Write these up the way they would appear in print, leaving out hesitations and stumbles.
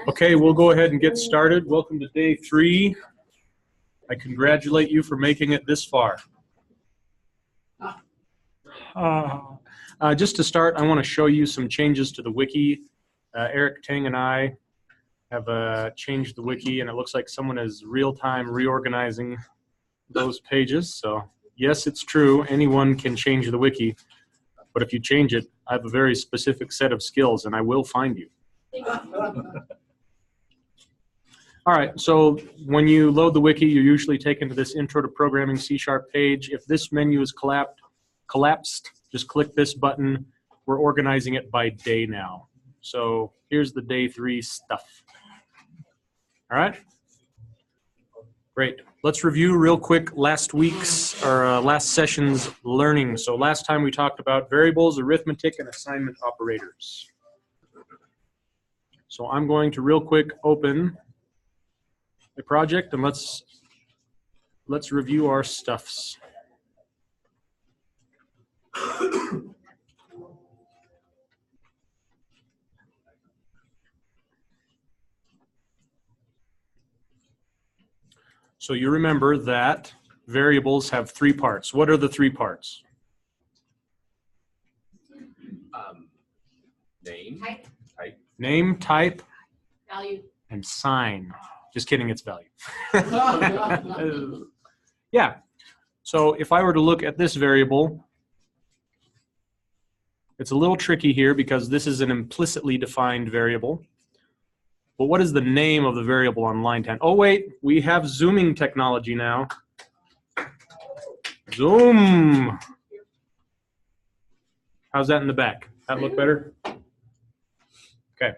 Okay, we'll go ahead and get started. Welcome to day 3. I congratulate you for making it this far. Just to start, I want to show you some changes to the wiki. Eric Tang and I have changed the wiki, and it looks like someone is real-time reorganizing those pages. So yes, it's true, anyone can change the wiki, but if you change it, I have a very specific set of skills, and I will find you. All right, so when you load the wiki, you're usually taken to this Intro to Programming C# page. If this menu is collapsed, just click this button. We're organizing it by day now. So here's the day 3 stuff. All right? Great. Let's review real quick last session's learning. So last time we talked about variables, arithmetic, and assignment operators. So I'm going to real quick open a project and let's review our stuffs. So you remember that variables have 3 parts. What are the 3 parts? Name, type, value, and sign. Just kidding, it's value. Yeah. So if I were to look at this variable, it's a little tricky here because this is an implicitly defined variable. But what is the name of the variable on line 10? Oh wait, we have zooming technology now. Zoom. How's that in the back? That look better? Okay.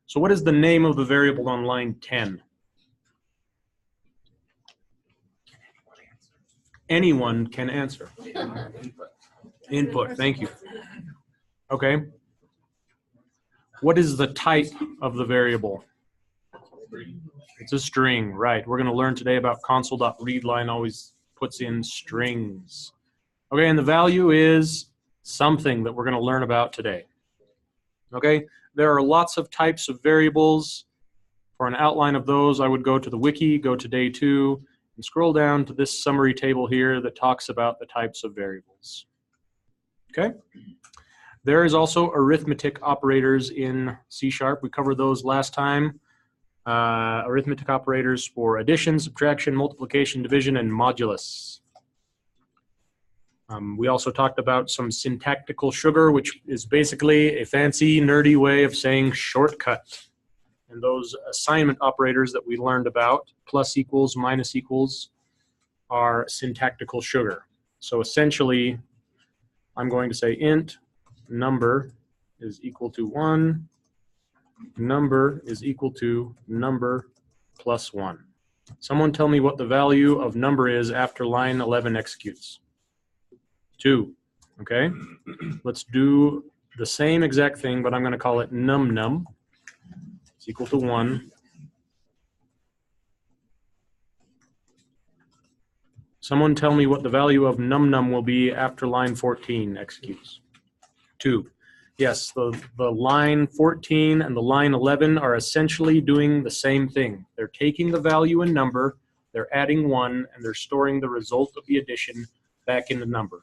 So what is the name of the variable on line 10? Anyone can answer. Input, thank you. Okay. What is the type of the variable? It's a string, right. We're going to learn today about console.readline always puts in strings. Okay, and the value is something that we're going to learn about today. Okay, there are lots of types of variables. For an outline of those, I would go to the wiki, go to day 2, and scroll down to this summary table here that talks about the types of variables. Okay? There is also arithmetic operators in C#. We covered those last time. Arithmetic operators for addition, subtraction, multiplication, division, and modulus. We also talked about some syntactical sugar, which is basically a fancy, nerdy way of saying shortcut. And those assignment operators that we learned about, plus equals, minus equals, are syntactical sugar. So essentially, I'm going to say int number is equal to 1, number is equal to number plus 1. Someone tell me what the value of number is after line 11 executes. 2. Okay? Let's do the same exact thing, but I'm going to call it num. It's equal to 1. Someone tell me what the value of num will be after line 14 executes. 2. Yes, the line 14 and the line 11 are essentially doing the same thing. They're taking the value in number, they're adding 1, and they're storing the result of the addition back in the number.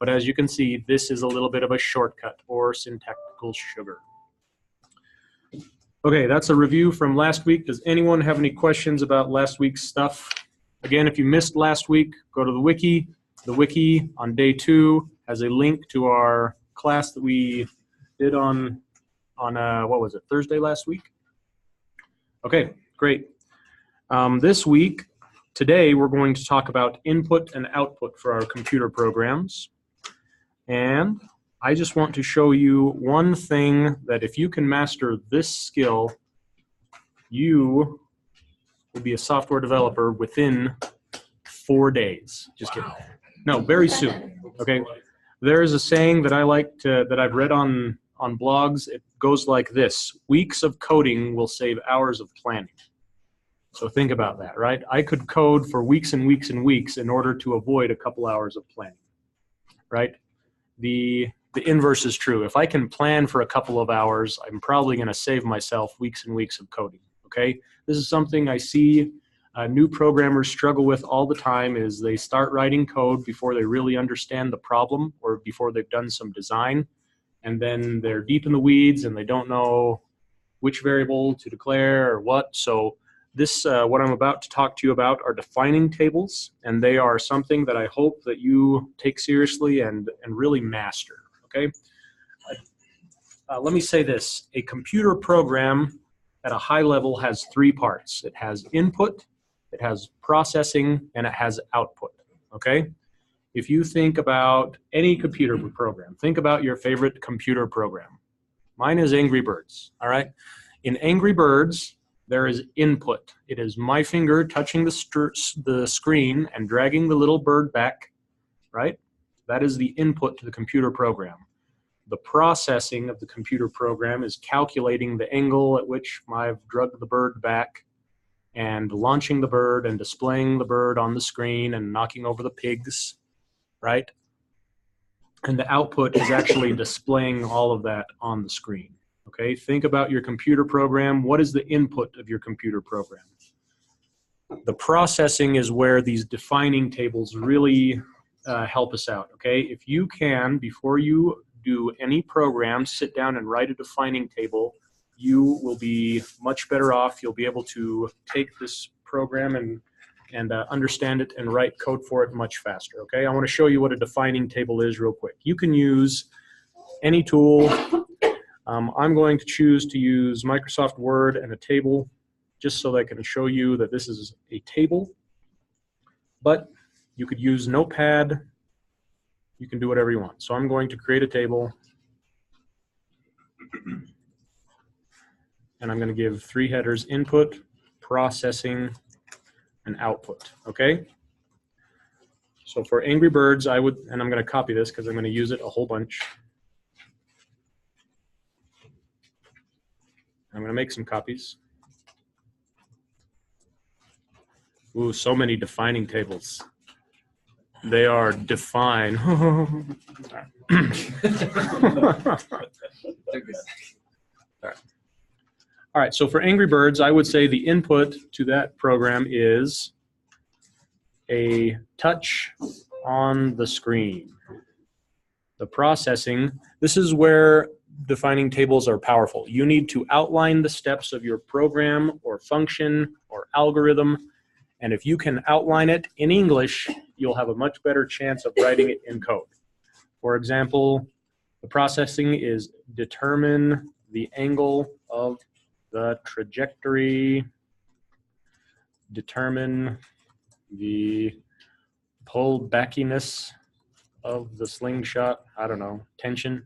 But as you can see, this is a little bit of a shortcut or syntactical sugar. Okay, that's a review from last week. Does anyone have any questions about last week's stuff? Again, if you missed last week, go to the wiki. The wiki on day 2 has a link to our class that we did on what was it, Thursday last week? Okay, great. This week, today, we're going to talk about input and output for our computer programs. And I just want to show you one thing that if you can master this skill, you will be a software developer within 4 days. Just kidding. No, very soon. Okay. There is a saying that I like that I've read on blogs. It goes like this: weeks of coding will save hours of planning. So think about that, right? I could code for weeks and weeks and weeks in order to avoid a couple hours of planning, right? The the inverse is true. If I can plan for a couple of hours, I'm probably going to save myself weeks and weeks of coding, okay? This is something I see new programmers struggle with all the time, is they start writing code before they really understand the problem or before they've done some design, and then they're deep in the weeds and they don't know which variable to declare or what. So this, what I'm about to talk to you about, are defining tables, and they are something that I hope that you take seriously and really master, okay? Let me say this. A computer program at a high level has three parts. It has input, it has processing, and it has output, okay? If you think about any computer program, think about your favorite computer program. Mine is Angry Birds, all right? In Angry Birds, there is input. It is my finger touching the screen and dragging the little bird back, right? That is the input to the computer program. The processing of the computer program is calculating the angle at which I've dragged the bird back and launching the bird and displaying the bird on the screen and knocking over the pigs, right? And the output is actually displaying all of that on the screen, okay? Think about your computer program. What is the input of your computer program? The processing is where these defining tables really help us out, okay? If you can, before you do any program, sit down and write a defining table, you will be much better off. You'll be able to take this program and understand it and write code for it much faster, okay? I want to show you what a defining table is real quick. You can use any tool. I'm going to choose to use Microsoft Word and a table just so that I can show you that this is a table, but you could use Notepad. You can do whatever you want. So I'm going to create a table, and I'm going to give three headers: input, processing, and output, okay? So for Angry Birds, I would, and I'm going to copy this because I'm going to use it a whole bunch. I'm going to make some copies. Ooh, so many defining tables. They are define. All right, so for Angry Birds, I would say the input to that program is a touch on the screen. The processing, this is where defining tables are powerful. You need to outline the steps of your program or function or algorithm, and if you can outline it in English, you'll have a much better chance of writing it in code. For example, the processing is determine the angle of the trajectory, determine the pull backiness of the slingshot, I don't know, tension.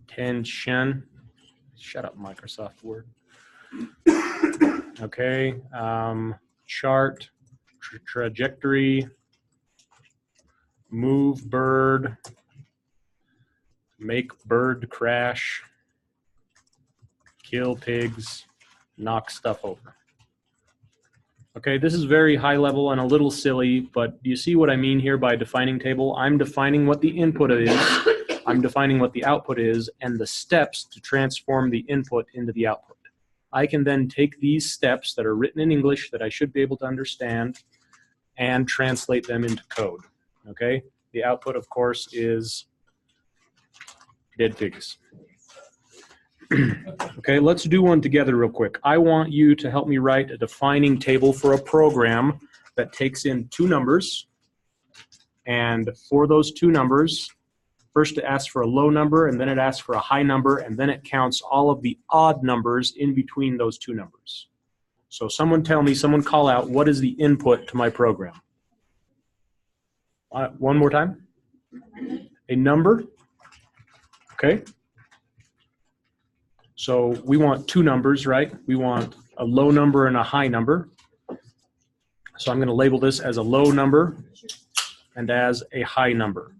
Tension. Shut up, Microsoft Word. Okay, chart, trajectory, move bird, make bird crash, kill pigs, knock stuff over. Okay, this is very high level and a little silly, but do you see what I mean here by defining table? I'm defining what the input is, I'm defining what the output is, and the steps to transform the input into the output. I can then take these steps that are written in English that I should be able to understand and translate them into code, okay? The output, of course, is dead pigs. Okay, let's do one together real quick. I want you to help me write a defining table for a program that takes in two numbers, and for those two numbers, first it asks for a low number, and then it asks for a high number, and then it counts all of the odd numbers in between those two numbers. So someone tell me, someone call out, what is the input to my program? One more time. A number. Okay. So we want two numbers, right? We want a low number and a high number. So I'm going to label this as a low number and as a high number.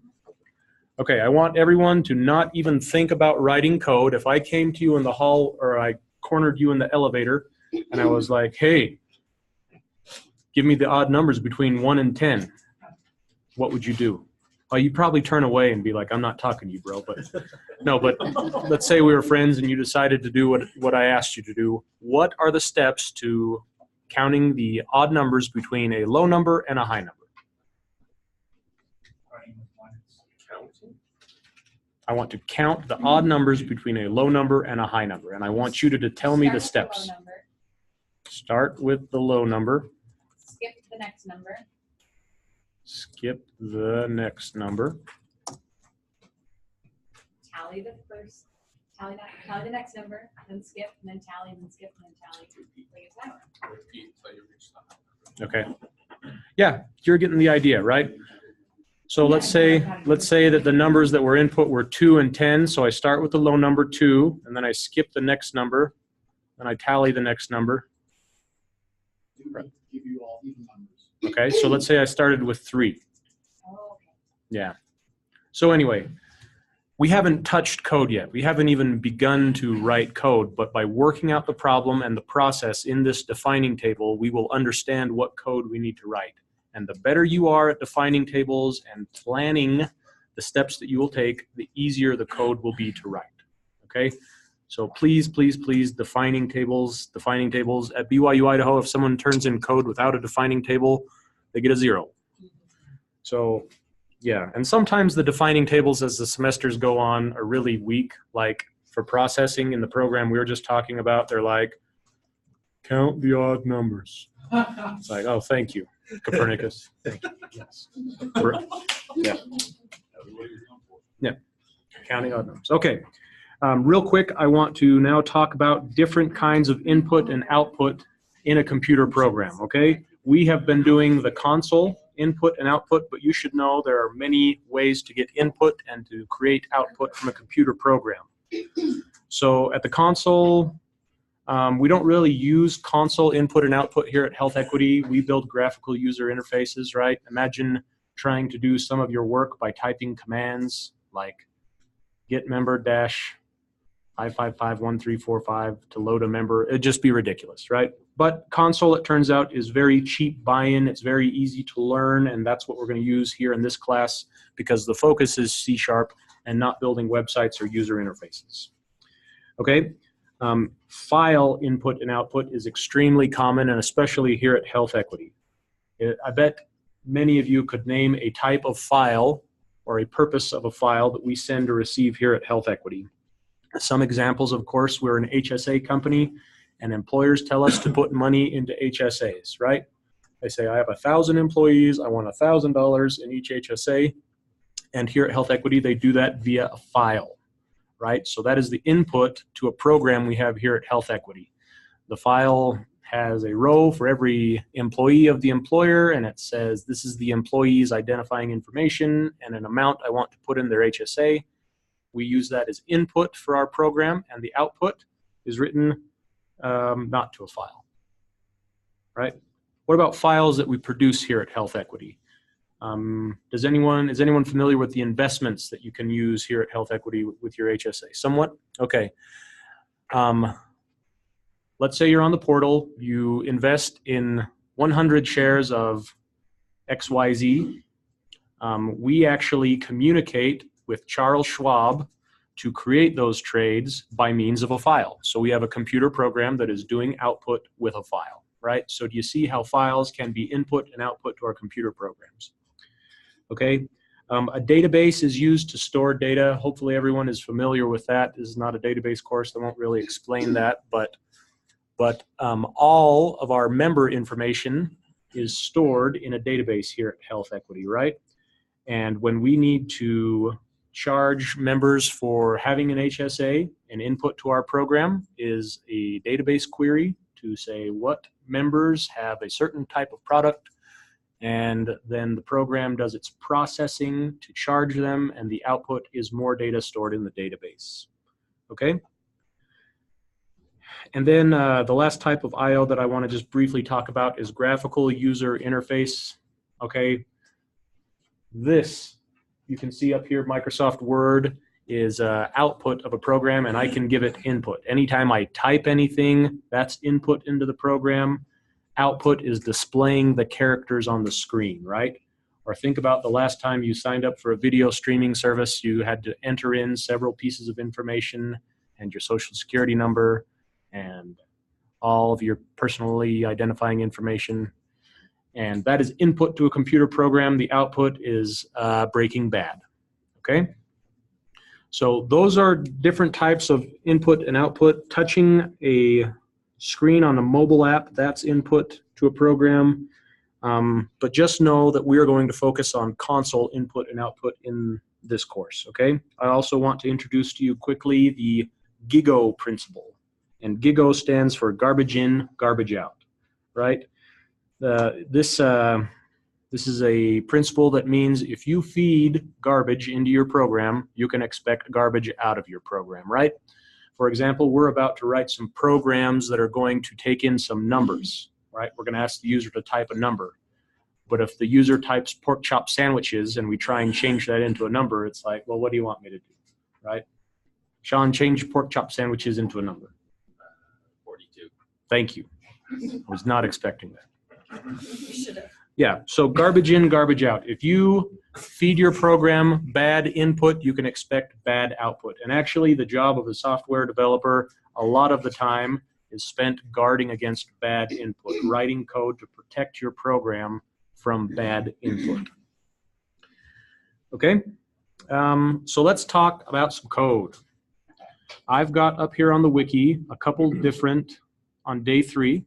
Okay, I want everyone to not even think about writing code. If I came to you in the hall, or I cornered you in the elevator and I was like, hey, give me the odd numbers between 1 and 10, what would you do? Well, you'd probably turn away and be like, I'm not talking to you, bro. But no, but let's say we were friends and you decided to do what I asked you to do. What are the steps to counting the odd numbers between a low number and a high number? I want to count the odd numbers between a low number and a high number, and I want you to tell me the steps. Start with the low number. Skip the next number. Skip the next number. Tally the first. Tally the next number, then skip, and then tally, and then skip, and then tally. Like a timer. Repeat until you reach the high number. Okay. Yeah, you're getting the idea, right? So let's say that the numbers that were input were 2 and 10. So I start with the low number 2, and then I skip the next number, and I tally the next number. Give you all even numbers. Okay, so let's say I started with 3. Oh, okay. Yeah. So anyway, we haven't touched code yet. We haven't even begun to write code, but by working out the problem and the process in this defining table, we will understand what code we need to write. And the better you are at defining tables and planning the steps that you will take, the easier the code will be to write. Okay? So please, please, please, defining tables. At BYU Idaho, if someone turns in code without a defining table, they get a 0. So yeah, and sometimes the defining tables as the semesters go on are really weak. Like for processing in the program we were just talking about, they're like, count the odd numbers. It's like, oh, thank you, Copernicus. Thank you. Yes. Yeah. Yeah. Counting odd numbers. Okay. Real quick, I want to now talk about different kinds of input and output in a computer program, okay? We have been doing the console input and output, but you should know there are many ways to get input and to create output from a computer program. So at the console, we don't really use console input and output here at Health Equity. We build graphical user interfaces, right? Imagine trying to do some of your work by typing commands like get member dash 5551345 to load a member. It'd just be ridiculous, right? But console, it turns out, is very cheap buy-in. It's very easy to learn, and that's what we're going to use here in this class because the focus is C# and not building websites or user interfaces. Okay, file input and output is extremely common, and especially here at Health Equity. I bet many of you could name a type of file or a purpose of a file that we send or receive here at Health Equity. Some examples, of course, we're an HSA company, and employers tell us to put money into HSAs, right? They say, I have 1,000 employees, I want $1,000 in each HSA, and here at Health Equity, they do that via a file, right? So that is the input to a program we have here at Health Equity. The file has a row for every employee of the employer, and it says this is the employee's identifying information and an amount I want to put in their HSA. We use that as input for our program, and the output is written not to a file, right? What about files that we produce here at Health Equity? Is anyone familiar with the investments that you can use here at Health Equity with your HSA? Somewhat? Okay. Let's say you're on the portal, you invest in 100 shares of XYZ. We actually communicate with Charles Schwab to create those trades by means of a file. So we have a computer program that is doing output with a file, right? So do you see how files can be input and output to our computer programs? Okay, a database is used to store data. Hopefully everyone is familiar with that. This is not a database course, I won't really explain that, but all of our member information is stored in a database here at Health Equity, right? And when we need to charge members for having an HSA, an input to our program is a database query to say what members have a certain type of product, and then the program does its processing to charge them, and the output is more data stored in the database. Okay? And then the last type of I/O that I want to just briefly talk about is graphical user interface. Okay? This, you can see up here, Microsoft Word is output of a program, and I can give it input. Anytime I type anything, that's input into the program. Output is displaying the characters on the screen, right? Or think about the last time you signed up for a video streaming service. You had to enter in several pieces of information and your social security number and all of your personally identifying information. And that is input to a computer program. The output is Breaking Bad, okay? So those are different types of input and output. Touching a screen on a mobile app, that's input to a program. But just know that we are going to focus on console input and output in this course, okay? I also want to introduce to you quickly the GIGO principle. And GIGO stands for garbage in, garbage out, right? This is a principle that means if you feed garbage into your program, you can expect garbage out of your program, right? For example, we're about to write some programs that are going to take in some numbers, right? We're going to ask the user to type a number. But if the user types pork chop sandwiches and we try and change that into a number, it's like, well, what do you want me to do, right? Sean, change pork chop sandwiches into a number. 42. Thank you. I was not expecting that. You should have. Yeah, so garbage in, garbage out. If you feed your program bad input, you can expect bad output. And actually, the job of a software developer a lot of the time is spent guarding against bad input, writing code to protect your program from bad input. Okay, so let's talk about some code. I've got up here on the wiki a couple different, on day 3,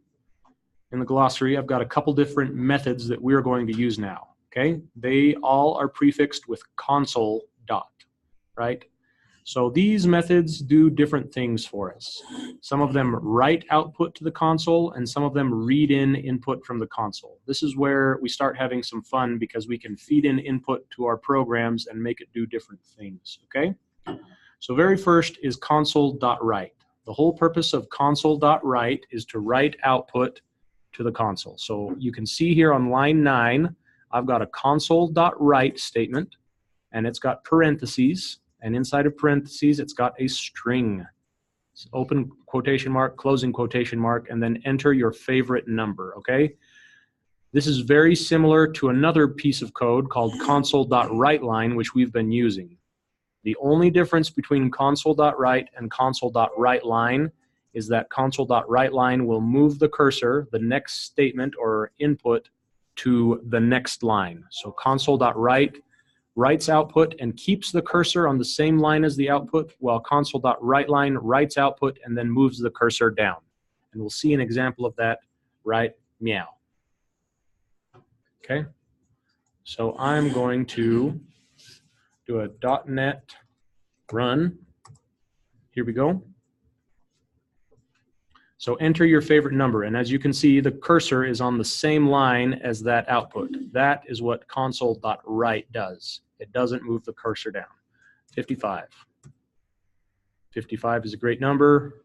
in the glossary, I've got a couple different methods that we're going to use now, okay? They all are prefixed with console dot, right? So these methods do different things for us. Some of them write output to the console, and some of them read in input from the console. This is where we start having some fun because we can feed in input to our programs and make it do different things, okay? So very first is console.write. The whole purpose of console.write is to write output to the console. So you can see here on line 9, I've got a console.write statement, and it's got parentheses, and inside of parentheses, it's got a string. It's open quotation mark, closing quotation mark, and then enter your favorite number, okay? This is very similar to another piece of code called console.writeLine, which we've been using. The only difference between console.write and console.writeLine is that console.writeLine will move the cursor, the next statement or input, to the next line. So console.write writes output and keeps the cursor on the same line as the output, while console.writeLine writes output and then moves the cursor down. And we'll see an example of that right meow. Okay, so I'm going to do a .NET run. Here we go. So enter your favorite number, and as you can see, the cursor is on the same line as that output. That is what console.write does. It doesn't move the cursor down. 55. 55 is a great number.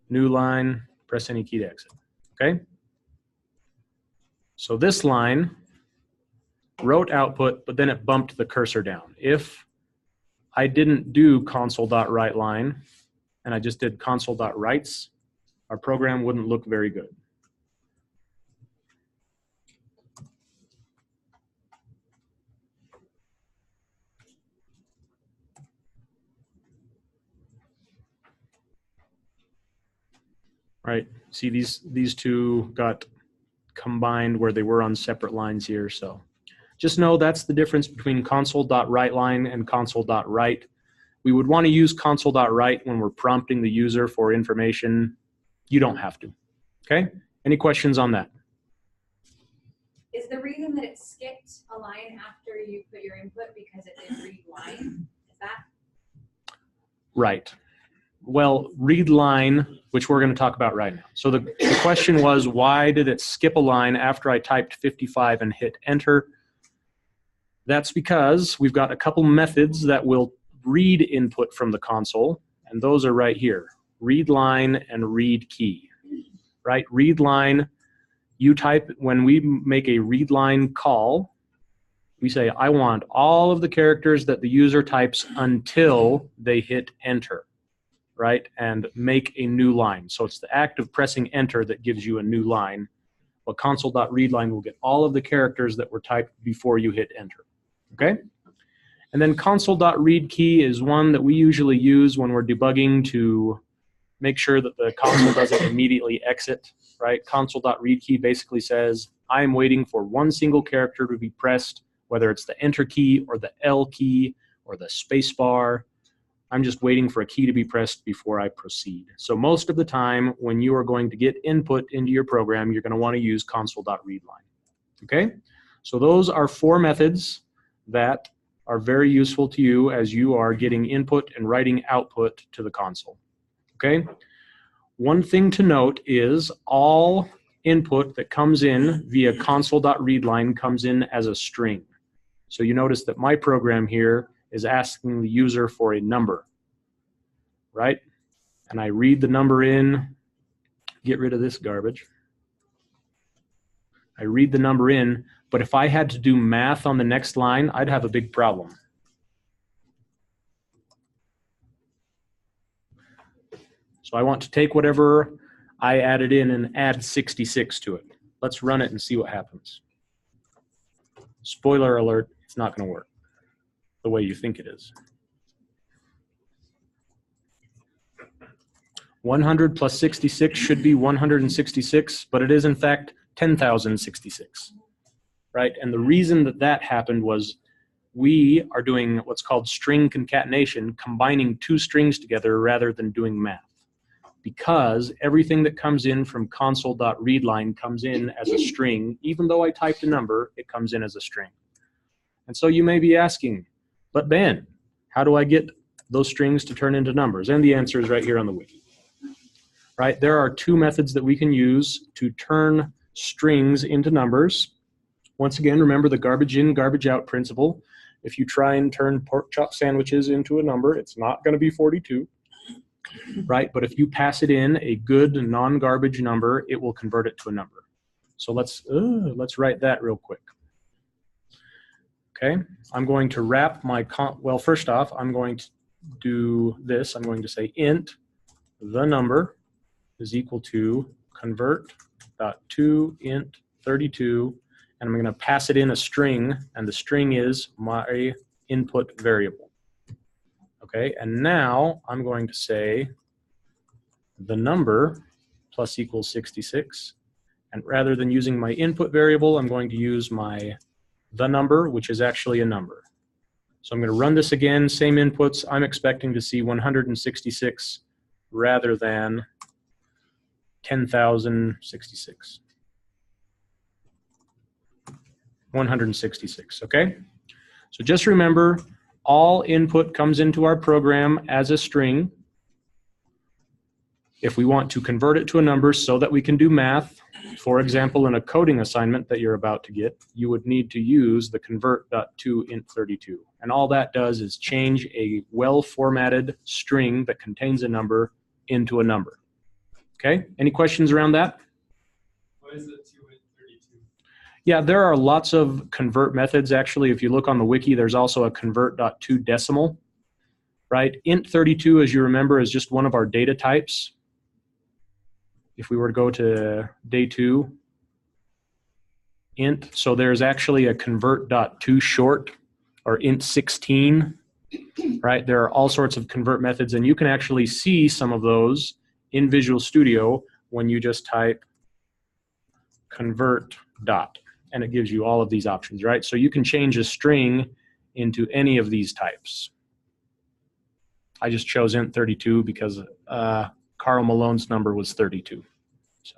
New line, press any key to exit. Okay? So this line wrote output, but then it bumped the cursor down. If I didn't do console.writeLine, and I just did console.writes, our program wouldn't look very good. Right, see these two got combined where they were on separate lines here, so just know that's the difference between console.writeLine and console.write. We would want to use console.write when we're prompting the user for information. You don't have to. Okay? Any questions on that? Is the reason that it skipped a line after you put your input because it did read line? Is that? Right. Well, read line, which we're going to talk about right now. So the question was, why did it skip a line after I typed 55 and hit enter? That's because we've got a couple methods that will read input from the console, and those are right here. Read line and read key, right? Read line, you type, when we make a read line call, We say, I want all of the characters that the user types until they hit enter, right? And make a new line. So it's the act of pressing enter that gives you a new line. But console.readline will get all of the characters that were typed before you hit enter, okay? And then console.readKey is one that we usually use when we're debugging to make sure that the console doesn't immediately exit, right? Console.readKey basically says, I'm waiting for one single character to be pressed, whether it's the enter key or the L key or the space bar. I'm just waiting for a key to be pressed before I proceed. So most of the time when you are going to get input into your program, you're going to want to use console.readline, okay? So those are 4 methods that are very useful to you as you are getting input and writing output to the console. Okay? One thing to note is all input that comes in via console.readline comes in as a string. So you notice that my program here is asking the user for a number, right? And I read the number in, get rid of this garbage. I read the number in, but if I had to do math on the next line, I'd have a big problem. So I want to take whatever I added in and add 66 to it. Let's run it and see what happens. Spoiler alert, it's not going to work the way you think it is. 100 plus 66 should be 166, but it is in fact 10,066, right? And the reason that that happened was we are doing what's called string concatenation, combining 2 strings together rather than doing math. Because everything that comes in from console.readline comes in as a string. Even though I typed a number, it comes in as a string. And so you may be asking, but Ben, how do I get those strings to turn into numbers? And the answer is right here on the wiki. Right? There are 2 methods that we can use to turn strings into numbers. Once again, remember the garbage in, garbage out principle. If you try and turn pork chop sandwiches into a number, it's not going to be 42. Right? But if you pass it in a good non-garbage number, it will convert it to a number. So let's write that real quick. Okay, I'm going to wrap my, well, first off, I'm going to do this. I'm going to say int the number is equal to convert.toInt32, and I'm going to pass it in a string, and the string is my input variable. Okay, and now I'm going to say the number plus equals 66. And rather than using my input variable, I'm going to use my the number, which is actually a number. So I'm going to run this again, same inputs. I'm expecting to see 166 rather than 10,066. 166, okay? So just remember, all input comes into our program as a string. If we want to convert it to a number so that we can do math, for example, in a coding assignment that you're about to get, you would need to use the convert.toInt32. And all that does is change a well-formatted string that contains a number into a number. Okay, any questions around that? What is the toInt32? Yeah, there are lots of convert methods. Actually, if you look on the wiki, there's also a convert.toDecimal, right? Int32, as you remember, is just one of our data types. If we were to go to day 2, int, so there's actually a convert.toShort or int16, right? There are all sorts of convert methods, and you can actually see some of those in Visual Studio when you just type convert dot, and it gives you all of these options, right? So you can change a string into any of these types. I just chose int32 because Carl Malone's number was 32. So.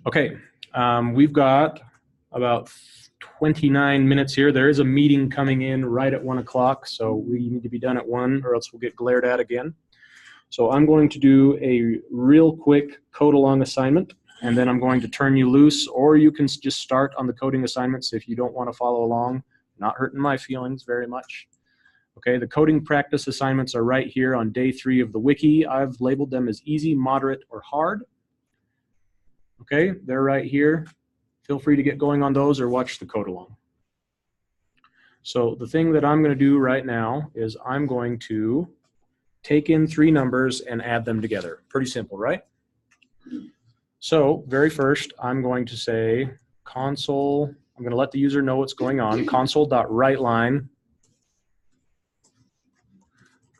Okay, we've got about 29 minutes here. There is a meeting coming in right at 1 o'clock, so we need to be done at 1 or else we'll get glared at again. So I'm going to do a real quick code along assignment, and then I'm going to turn you loose, or you can just start on the coding assignments if you don't want to follow along. Not hurting my feelings very much. Okay, the coding practice assignments are right here on day 3 of the wiki. I've labeled them as easy, moderate, or hard. Okay, they're right here. feel free to get going on those or watch the code along. So the thing that I'm going to do right now is I'm going to take in 3 numbers and add them together. Pretty simple, right? So very first, I'm going to say console, I'm going to let the user know what's going on, console.writeLine,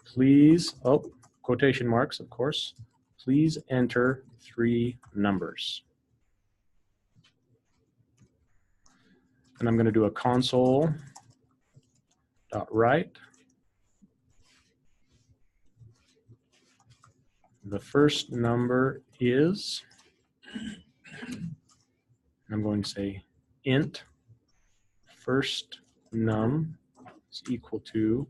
please, oh, quotation marks, of course, please enter 3 numbers. And I'm going to do a console.write. The first number is, I'm going to say int first num is equal to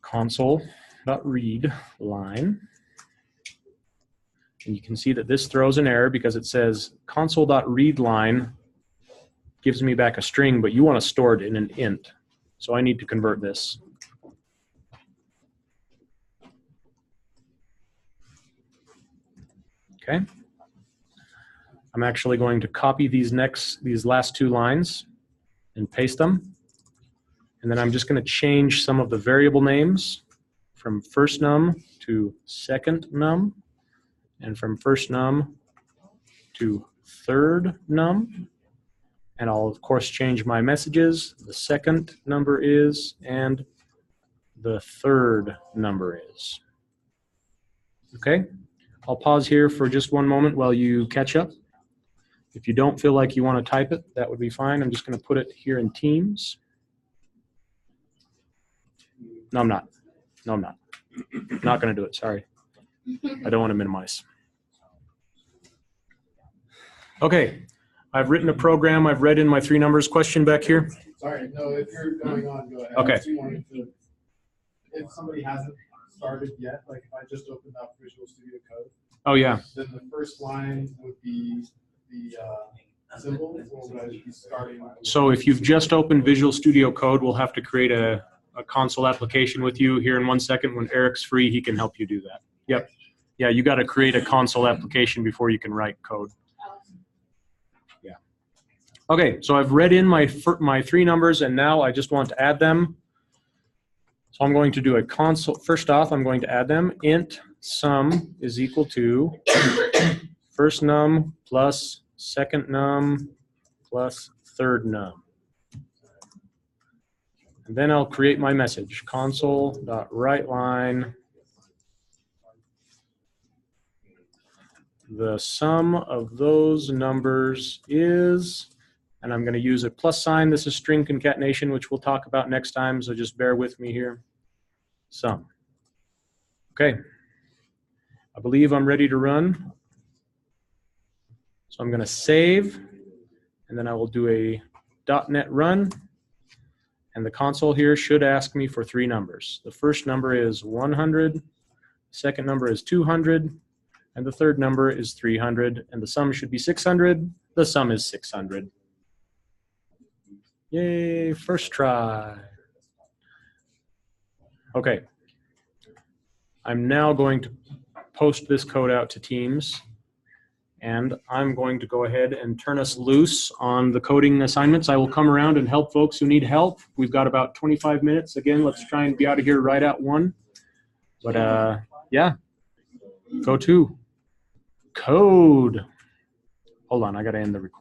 console.read line. And you can see that this throws an error because it says console.read line gives me back a string, but you want to store it in an int. So I need to convert this. Okay. I'm actually going to copy these last 2 lines and paste them. And then I'm just going to change some of the variable names from first num to second num, and from first num to third num. And I'll of course change my messages. The second number is, and the third number is. Okay? I'll pause here for just one moment while you catch up. If you don't feel like you want to type it, that would be fine. I'm just going to put it here in Teams. No, I'm not. No, I'm not. Not going to do it. Sorry. I don't want to minimize. Okay. I've written a program. I've read in my 3 numbers. Question back here. Sorry, no, if you're going on, go ahead. Okay. I just wanted to, if somebody hasn't started yet, like if I just opened up Visual Studio Code, Oh, yeah. then the first line would be the symbol, or would I be starting? So if you've just opened Visual Studio Code, we'll have to create a console application with you here in 1 second. When Eric's free, he can help you do that. Yep. Yeah, you got to create a console application before you can write code. Yeah. Okay, so I've read in my 3 numbers, and now I just want to add them. So I'm going to do a console. First off, I'm going to add them. Int sum is equal to first num plus second num plus third num. And then I'll create my message, console.writeLine. The sum of those numbers is, and I'm going to use a plus sign. This is string concatenation, which we'll talk about next time, so just bear with me here. Sum. Okay. I believe I'm ready to run. So I'm going to save, and then I will do a .NET run. And the console here should ask me for 3 numbers. The first number is 100, the second number is 200, and the third number is 300, and the sum should be 600. The sum is 600. Yay, first try. Okay. I'm now going to post this code out to Teams, and I'm going to go ahead and turn us loose on the coding assignments. I will come around and help folks who need help. We've got about 25 minutes. Again, let's try and be out of here right at 1. But yeah, go to code. Hold on, I got to end the recording.